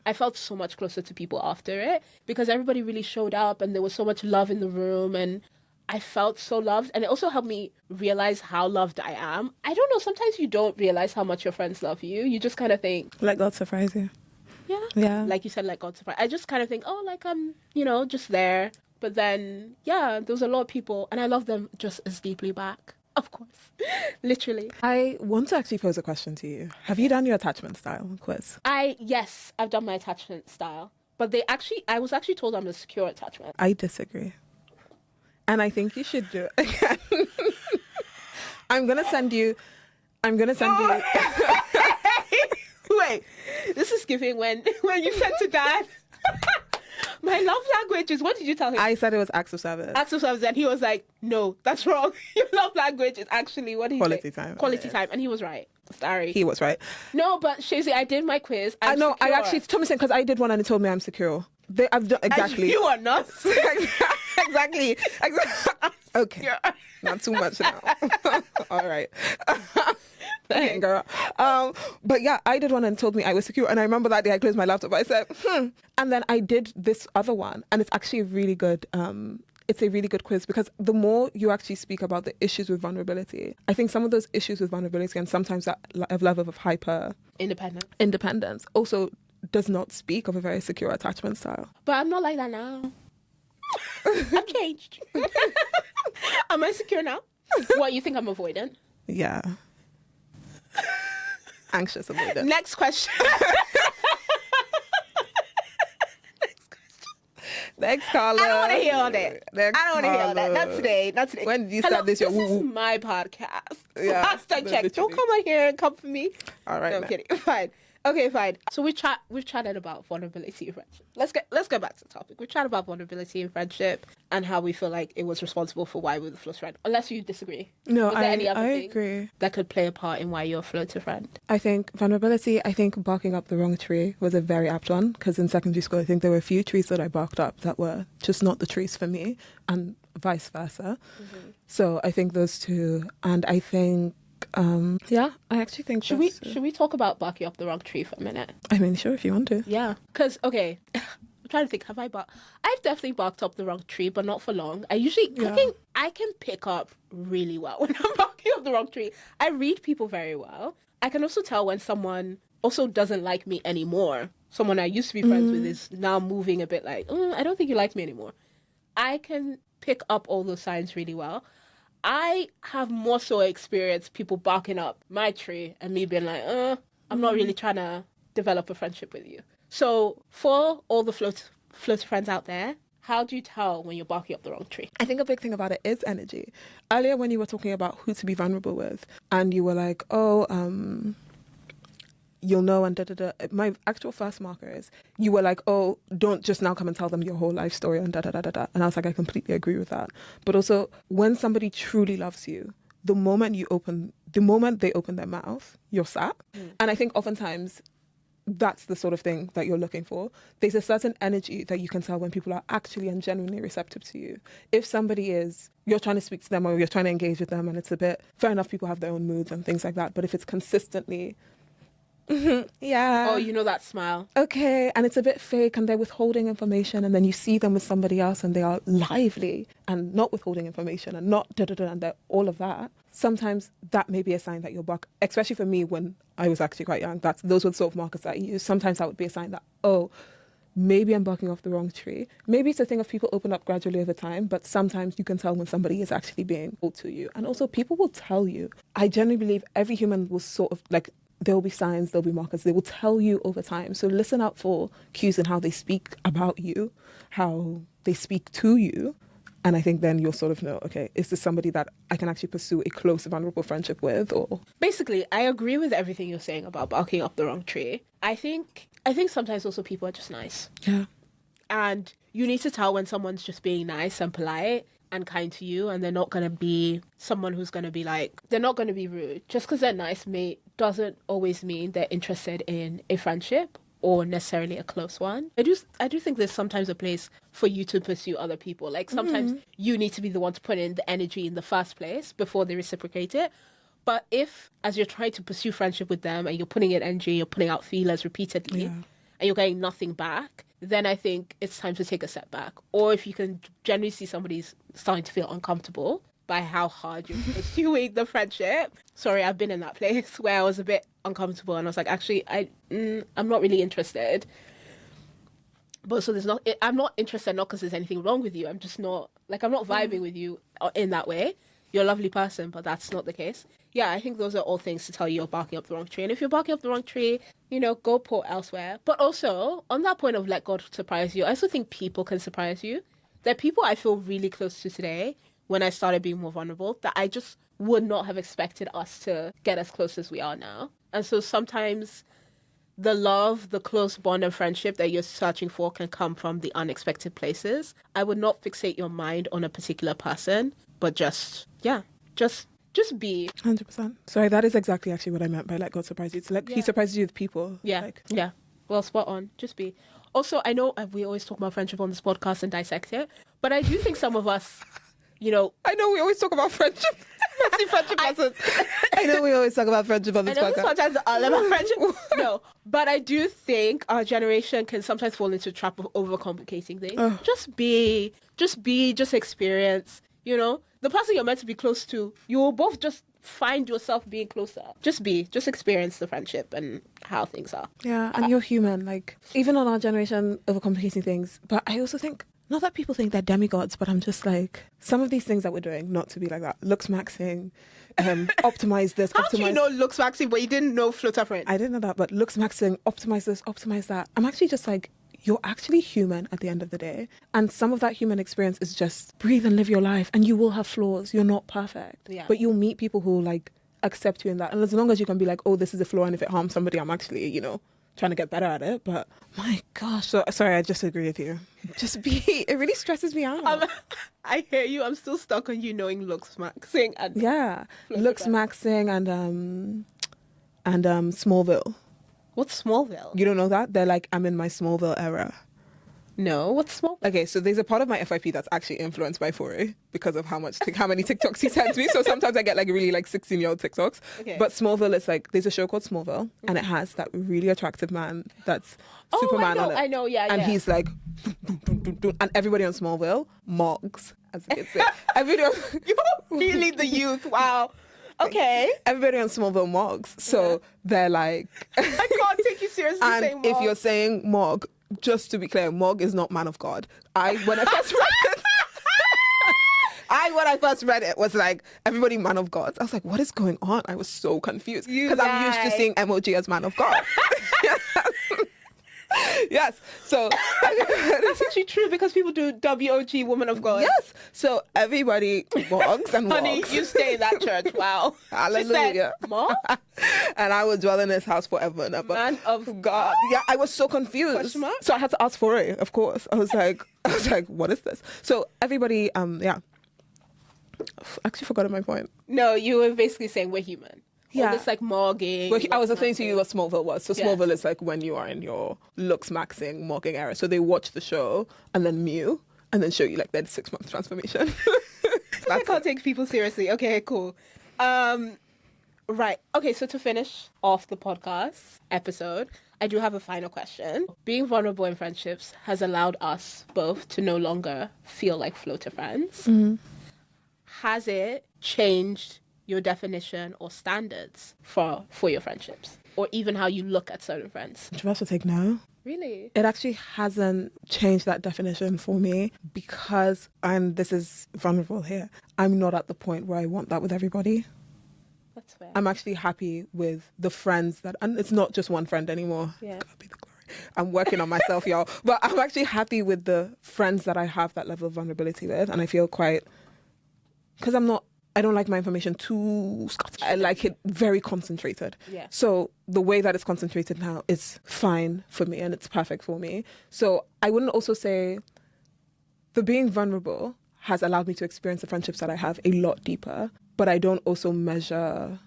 I felt so much closer to people after it because everybody really showed up and there was so much love in the room and I felt so loved. And it also helped me realize how loved I am. I don't know, sometimes you don't realize how much your friends love you. You just kind of think... Let God surprise you. Yeah. Like you said, let God surprise. I just kind of think, oh, like I'm, just there. But then, yeah, there was a lot of people and I love them just as deeply back. Of course. Literally. I want to actually pose a question to you. Have you done your attachment style quiz? Yes, I've done my attachment style. But I was actually told I'm a secure attachment. I disagree. And I think you should do it again. I'm going to send you. Wait, this is giving when you said to Dad, my love language is, what did you tell him? I said it was acts of service. Acts of service. And he was like, no, that's wrong. Your love language is actually, what did he say? Quality time. Quality time. And he was right. Sorry. He was right. No, but Shazy, I did my quiz. I know. I actually, Thomason, because I did one and it told me I'm secure. I've done exactly. And you are not. Exactly. Okay. Not too much now. All right. Dang, girl. But yeah, I did one and told me I was secure. And I remember that day I closed my laptop. I said, And then I did this other one. And it's actually a really good quiz because the more you actually speak about the issues with vulnerability, I think some of those issues with vulnerability and sometimes that level of hyper independence also does not speak of a very secure attachment style. But I'm not like that now. I've changed. Am I secure now? What, you think I'm avoidant? Yeah. Anxious avoidant. Next question. Next caller. I don't want to hear all that. I don't want to hear all that. Not today. Not today. When did you start this? This is my podcast. Yeah, Last I checked. Don't come on here and come for me. All right. No, I'm kidding. Fine. Okay, fine. So we've chatted about vulnerability in friendship. Let's go back to the topic. We've chatted about vulnerability in friendship and how we feel like it was responsible for why we were the floater friend. Unless you disagree. No, Is there any other I thing agree. that could play a part in why you're a floater friend? I think vulnerability, I think barking up the wrong tree was a very apt one, because in secondary school, I think there were a few trees that I barked up that were just not the trees for me, and vice versa. Mm-hmm. So I think those two, and I think, I actually think should we talk about barking up the wrong tree for a minute? I mean, sure, if you want to. Yeah, because, okay, I'm trying to think, I've definitely barked up the wrong tree, but not for long. I can pick up really well when I'm barking up the wrong tree. I read people very well. I can also tell when someone also doesn't like me anymore. Someone I used to be friends with is now moving a bit like, I don't think you like me anymore. I can pick up all those signs really well. I have more so experienced people barking up my tree and me being like, I'm not really trying to develop a friendship with you. So for all the floater friends out there, how do you tell when you're barking up the wrong tree? I think a big thing about it is energy. Earlier when you were talking about who to be vulnerable with, and you were like, you'll know, and da-da-da. My actual first marker is, you were like, don't just now come and tell them your whole life story and da-da-da-da-da. And I was like, I completely agree with that. But also, when somebody truly loves you, the moment they open their mouth, you're sat. And I think oftentimes that's the sort of thing that you're looking for. There's a certain energy that you can tell when people are actually and genuinely receptive to you. If somebody you're trying to speak to them or you're trying to engage with them and it's a bit, fair enough, people have their own moods and things like that. But if it's consistently, yeah. Oh, you know that smile. Okay, and it's a bit fake and they're withholding information, and then you see them with somebody else and they are lively and not withholding information and not da-da-da and they're all of that. Sometimes that may be a sign that you're especially for me when I was actually quite young. Those were the sort of markers that I used. Sometimes that would be a sign that, maybe I'm barking off the wrong tree. Maybe it's a thing of people open up gradually over time, but sometimes you can tell when somebody is actually being cool to you. And also people will tell you. I generally believe every human will sort of like, there will be signs, there will be markers. They will tell you over time. So listen out for cues in how they speak about you, how they speak to you. And I think then you'll sort of know, okay, is this somebody that I can actually pursue a close, vulnerable friendship with? Or basically, I agree with everything you're saying about barking up the wrong tree. I think sometimes also people are just nice. Yeah. And you need to tell when someone's just being nice and polite and kind to you, and they're not going to be someone who's going to be like, they're not going to be rude. Just because they're nice doesn't always mean they're interested in a friendship or necessarily a close one. I do think there's sometimes a place for you to pursue other people. Like sometimes you need to be the one to put in the energy in the first place before they reciprocate it. But if, as you're trying to pursue friendship with them and you're putting in energy, you're putting out feelers repeatedly, and you're getting nothing back, then I think it's time to take a step back. Or if you can generally see somebody's starting to feel uncomfortable by how hard you're pursuing the friendship. Sorry, I've been in that place where I was a bit uncomfortable and I was like, actually, I'm not really interested. But so I'm not interested not because there's anything wrong with you. I'm just not, I'm not vibing with you in that way. You're a lovely person, but that's not the case. Yeah, I think those are all things to tell you you're barking up the wrong tree. And if you're barking up the wrong tree, go port elsewhere. But also, on that point of let God surprise you, I also think people can surprise you. There are people I feel really close to today when I started being more vulnerable that I just would not have expected us to get as close as we are now. And so sometimes the love, the close bond of friendship that you're searching for can come from the unexpected places. I would not fixate your mind on a particular person, but just be. 100%. Sorry, that is exactly actually what I meant by let God surprise you. It's he surprises you with people. Yeah, yeah. Well, spot on. Just be. Also, I know we always talk about friendship on this podcast and dissect it, but I do think some of us, I know we always talk about friendship. Friendship lessons. I know we always talk about friendship on this podcast. I know sometimes all about friendship. No, but I do think our generation can sometimes fall into the trap of overcomplicating things. Just experience. The person you're meant to be close to, you will both just find yourself being closer. Just experience the friendship and how things are. Yeah, and you're human. Even on our generation, overcomplicating things. But I also think, not that people think they're demigods, but I'm just some of these things that we're doing, not to be like that. Looks maxing, optimize this, How do you know looks maxing, but you didn't know floater friend? I didn't know that, but looks maxing, optimize this, optimize that. I'm actually just you're actually human at the end of the day. And some of that human experience is just breathe and live your life. And you will have flaws. You're not perfect. Yeah. But you'll meet people who accept you in that. And as long as you can be this is a flaw, and if it harms somebody, I'm actually, trying to get better at it. But my gosh, so sorry, I just agree with you. It really stresses me out. I hear you. I'm still stuck on you knowing looks maxing and looks maxing and Smallville. What's Smallville? You don't know that? They're like, I'm in my Smallville era. No, what's Smallville? Okay, so there's a part of my FYP that's actually influenced by Fore because of how many TikToks he sends me. So sometimes I get like really like 16-year-old TikToks. Okay. But Smallville is like, there's a show called Smallville and it has that really attractive man that's Superman on it. I know, yeah. And he's like, and everybody on Smallville mogs, as the kids say. You're really the youth, wow. Okay. Everybody on Smallville mogs. So they're like... I can't take you seriously saying And mog. if you're saying mog, just to be clear, mog is not man of God. When I first read it, was like, everybody man of God. I was like, what is going on? I was so confused. Because I'm used to seeing emoji as man of God. Yes. So that's actually true because people do WOG, woman of God. Yes. So everybody walks and walks. Honey, you stay in that church. Wow. Hallelujah. She said, Mom? And I will dwell in his house forever and ever. Man of God. Yeah, I was so confused. So I had to ask for it, of course. I was like, what is this? So everybody, I actually forgot my point. No, you were basically saying we're human. Yeah. All this like mogging. Well, I was saying to you what Smallville was. So Smallville is like when you are in your looks maxing, mogging era. So they watch the show and then mew and then show you like their 6-month transformation. I can't take people seriously. Okay, cool. Right. Okay, so to finish off the podcast episode, I do have a final question. Being vulnerable in friendships has allowed us both to no longer feel like floater friends. Mm-hmm. Has it changed your definition or standards for your friendships, or even how you look at certain friends? Do you have to take no? Really? It actually hasn't changed that definition for me because, and this is vulnerable here, I'm not at the point where I want that with everybody. That's fair. I'm actually happy with the friends and it's not just one friend anymore. Yeah. God be the glory. I'm working on myself, y'all. But I'm actually happy with the friends that I have that level of vulnerability with, and I feel quite, because I don't like my information too... I like it very concentrated. Yeah. So the way that it's concentrated now is fine for me and it's perfect for me. So I wouldn't also say the being vulnerable has allowed me to experience the friendships that I have a lot deeper, but I don't also measure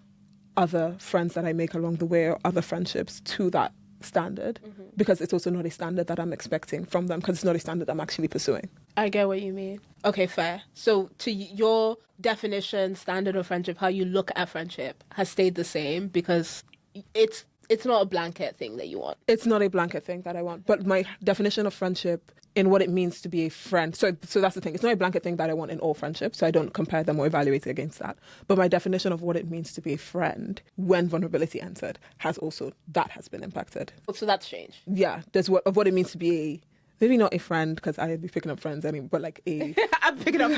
other friends that I make along the way or other friendships to that standard, because it's also not a standard that I'm expecting from them, because it's not a standard I'm actually pursuing. I get what you mean. Okay, fair. So to your definition, standard of friendship, how you look at friendship has stayed the same because it's not a blanket thing that you want. It's not a blanket thing that I want, but my definition of friendship in what it means to be a friend. So that's the thing. It's not a blanket thing that I want in all friendships, so I don't compare them or evaluate it against that. But my definition of what it means to be a friend when vulnerability entered has been impacted. So that's changed. Yeah, there's what it means to be a, maybe not a friend, because I'd be picking up friends anyway, but like a... I'm picking up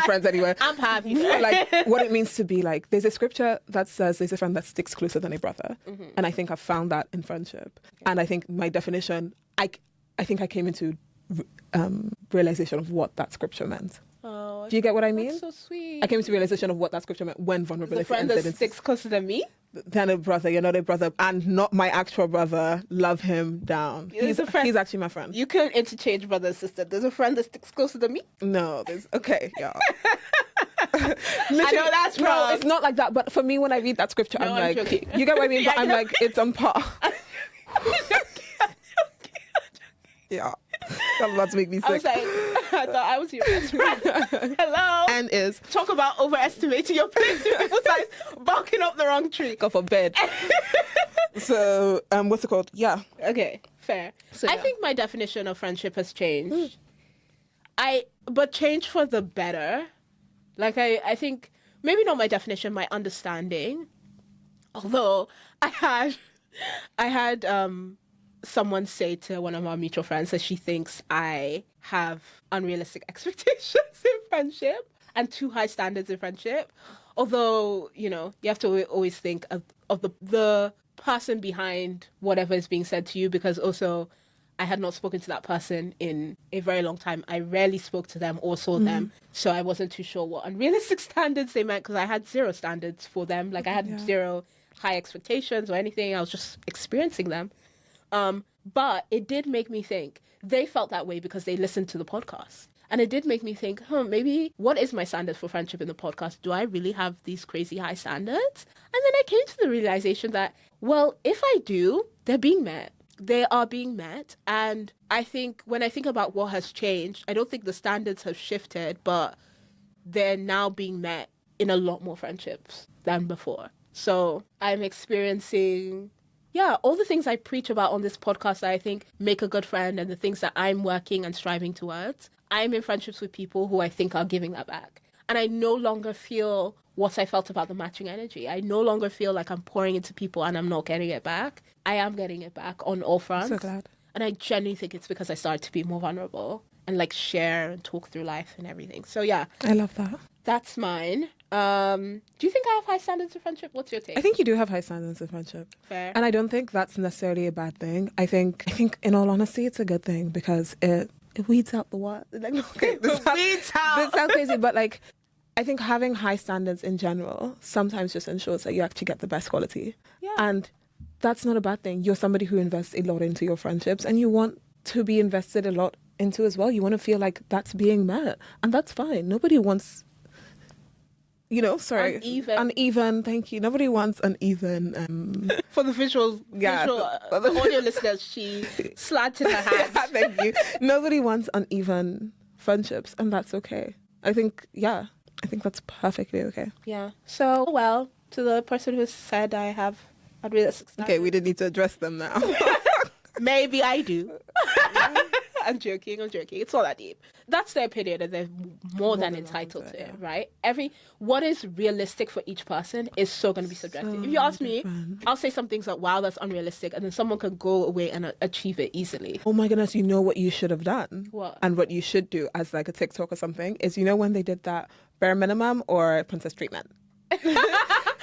friends anyway. I'm happy. Like what it means to be like, there's a scripture that says there's a friend that sticks closer than a brother. Mm-hmm. And I think I've found that in friendship. Okay. And I think my definition, I think I came into realization of what that scripture meant. Oh, do you get what I mean? That's so sweet. I came into realization of what that scripture meant when vulnerability entered. The friend that sticks closer than me? Than a brother. You're not a brother, and not my actual brother. Love him down. He's actually my friend. You can interchange brother and sister. There's a friend that sticks closer than me? No, okay, yeah. I know that's wrong. No, it's not like that. But for me, when I read that scripture, I'm like, joking. You get what I mean? But I'm like, it's on par. Yeah. That's about to make me sick. I was like, I thought I was your best friend. Hello. And is. Talk about overestimating your place in people's eyes, barking up the wrong tree. God forbid. So, what's it called? Yeah. Okay, fair. So, I think my definition of friendship has changed. But changed for the better. Like, I think, maybe not my definition, my understanding. Although, I had someone say to one of our mutual friends that she thinks I have unrealistic expectations in friendship and too high standards in friendship. Although, you have to always think of the person behind whatever is being said to you, because also I had not spoken to that person in a very long time. I rarely spoke to them or saw them. So I wasn't too sure what unrealistic standards they meant, because I had zero standards for them. Like I had zero high expectations or anything. I was just experiencing them. But it did make me think they felt that way because they listened to the podcast. And it did make me think, maybe what is my standard for friendship in the podcast? Do I really have these crazy high standards? And then I came to the realization that, well, if I do, they're being met. They are being met. And I think when I think about what has changed, I don't think the standards have shifted, but they're now being met in a lot more friendships than before. So I'm experiencing, all the things I preach about on this podcast that I think make a good friend and the things that I'm working and striving towards. I'm in friendships with people who I think are giving that back. And I no longer feel what I felt about the matching energy. I no longer feel like I'm pouring into people and I'm not getting it back. I am getting it back on all fronts. So glad. And I genuinely think it's because I started to be more vulnerable and like share and talk through life and everything. So yeah. I love that. That's mine. Do you think I have high standards of friendship? What's your take? I think you do have high standards of friendship. Fair. And I don't think that's necessarily a bad thing. I think in all honesty, it's a good thing because it weeds out the what? Like, okay, this sounds crazy, but like, I think having high standards in general sometimes just ensures that you actually get the best quality. Yeah. And that's not a bad thing. You're somebody who invests a lot into your friendships and you want to be invested a lot into as well. You want to feel like that's being met. And that's fine. Nobody wants, uneven. Thank you. Nobody wants uneven. For the visual audio listeners, she slanted her hands. Thank you. Nobody wants uneven friendships, and that's okay. I think that's perfectly okay. Yeah. So, well, to the person who said I have unrealistic standards. Okay, we didn't need to address them now. Maybe I do. I'm joking. It's not that deep. That's their opinion and they're more than entitled to it, right? What is realistic for each person is so going to be subjective. If you ask me, I'll say some things like, wow, that's unrealistic. And then someone can go away and achieve it easily. Oh my goodness, you know what you should have done? What? And what you should do as like a TikTok or something is, when they did that bare minimum or princess treatment?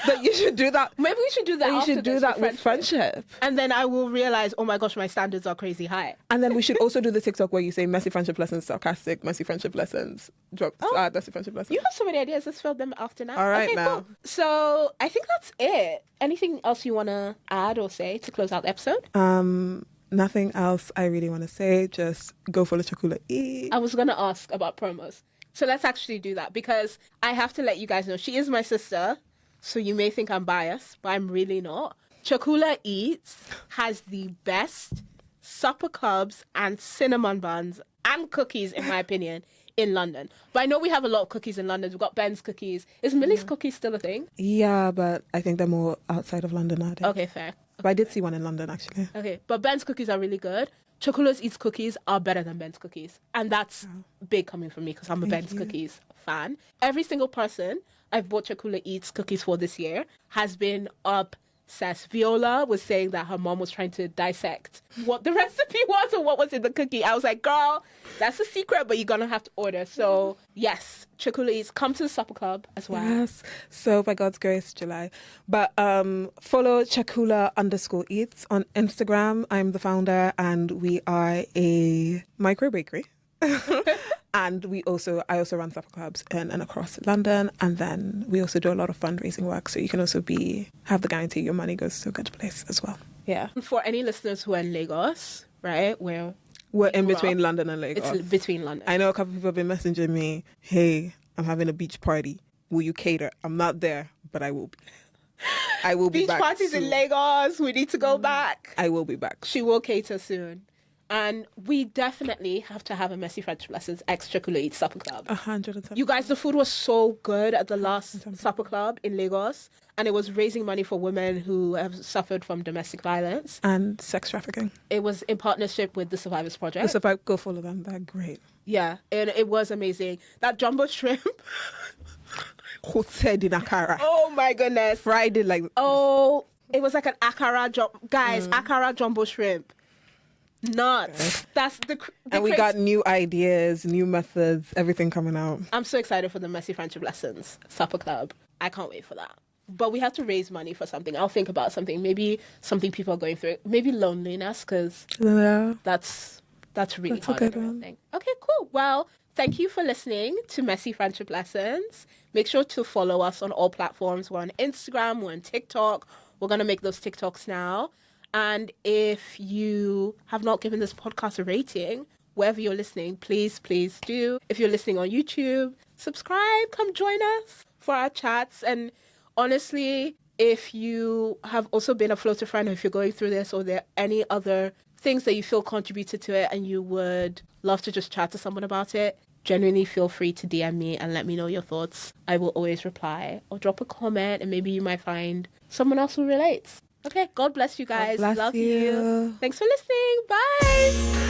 That you should do that. Maybe we should do that. You should do that with friendship. And then I will realize, oh my gosh, my standards are crazy high. And then we should also do the TikTok where you say messy friendship lessons, sarcastic, messy friendship lessons, messy friendship lessons. You have so many ideas. Let's fill them after now. All right, okay, now. Cool. So I think that's it. Anything else you want to add or say to close out the episode? Nothing else I really want to say. Just go follow Chakula E. I was going to ask about promos. So let's actually do that because I have to let you guys know she is my sister. So you may think I'm biased, but I'm really not. Chakula Eats has the best supper clubs and cinnamon buns and cookies, in my opinion, in London. But I know we have a lot of cookies in London. We've got Ben's cookies. Is Millie's cookies still a thing? Yeah, but I think they're more outside of London nowadays. Okay, fair. But I did see one in London, actually. Okay, but Ben's cookies are really good. Chakula's Eats cookies are better than Ben's cookies. And that's big coming from me because I'm a Ben's cookies fan. Every single person I've bought Chakula Eats cookies for this year has been obsessed. Viola was saying that her mom was trying to dissect what the recipe was or what was in the cookie. I was like, girl, that's a secret, but you're going to have to order. So, yes, Chakula Eats, come to the supper club as well. Yes. So, by God's grace, July. But follow Chakula_Eats on Instagram. I'm the founder and we are a micro bakery. And I also run supper clubs in and across London, and then we also do a lot of fundraising work. So you can also have the guarantee your money goes to a good place as well. Yeah. For any listeners who are in Lagos, right? We're in between London and Lagos. It's between London. I know a couple of people have been messaging me, hey, I'm having a beach party. Will you cater? I'm not there, but I will be. I will be back. Beach parties soon. In Lagos. We need to go back. I will be back. She will cater soon. And we definitely have to have a Messy Friendship Lessons X Chakula Eats Supper Club. 100%. You guys, the food was so good at the last supper club in Lagos. And it was raising money for women who have suffered from domestic violence. And sex trafficking. It was in partnership with the Survivors Project. Go follow them. They're great. Yeah, and it was amazing. That jumbo shrimp. Hotel in Akara. Oh my goodness. Fried it like... Oh, it was like an Akara Akara jumbo shrimp. Nuts. That's the and we got new ideas, new methods, everything coming out. I'm so excited for the Messy Friendship Lessons Supper Club. I can't wait for that. But we have to raise money for something. I'll think about something. Maybe something people are going through. Maybe loneliness, because that's really hard. A good one. Okay, cool. Well, thank you for listening to Messy Friendship Lessons. Make sure to follow us on all platforms. We're on Instagram. We're on TikTok. We're going to make those TikToks now. And if you have not given this podcast a rating, wherever you're listening, please do. If you're listening on YouTube, subscribe, come join us for our chats. And honestly, if you have also been a floater friend, or if you're going through this, or there are any other things that you feel contributed to it and you would love to just chat to someone about it, genuinely feel free to DM me and let me know your thoughts. I will always reply, or drop a comment, and maybe you might find someone else who relates. Okay, God bless you guys. God bless Love you. Thanks for listening. Bye.